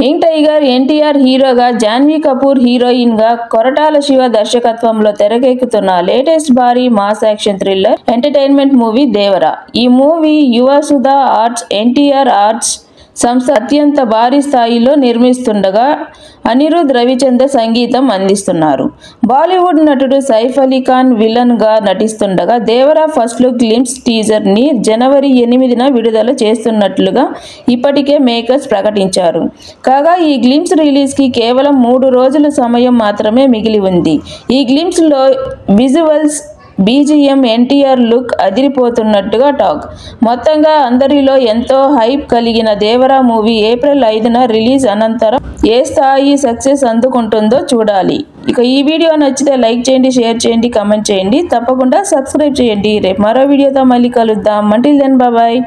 Young tiger NTR హీరోగా, Janhvi Kapoor heroine గా కొరటాల శివ దర్శకత్వంలో తెరకెక్కుతున్న లేటెస్ట్ భారీ mass action thriller entertainment movie Devara. ఈ movie Yuvasudha arts, NTR arts సంస్థ అత్యంత భారీ స్థాయిలో నిర్మిస్తుండగా అనిరుద్ రవిచంద్ర సంగీతం అందిస్తున్నారు. బాలీవుడ్ నటుడు సైఫ్ అలీ ఖాన్ విలన్ గా నటిస్తుండగా Devara first look glimpse teaser ని జనవరి 8న విడుదల చేస్తున్నట్లుగా ఇప్పటికే మేకర్స్ ప్రకటించారు. కాగా ఈ గ్లింప్స్ రిలీజ్ కి కేవలం 3 రోజుల సమయం మాత్రమే మిగిలి ఉంది. ఈ గ్లింప్స్ లో విజువల్స్, బీజీఎం, ఎన్టీఆర్ లుక్ అదిరిపోతున్నట్టుగా టాక్. మొత్తంగా అందరిలో ఎంతో హైప్ కలిగిన దేవరా మూవీ ఏప్రిల్ 5న రిలీజ్ అనంతరం ఏ స్థాయి సక్సెస్ అందుకుంటుందో చూడాలి. ఇక ఈ వీడియో నచ్చితే లైక్ చేయండి, షేర్ చేయండి, కామెంట్ చేయండి, తప్పకుండా సబ్స్క్రైబ్ చేయండి. రేపు మరో వీడియోతో మళ్ళీ కలుద్దాం. Until then bye.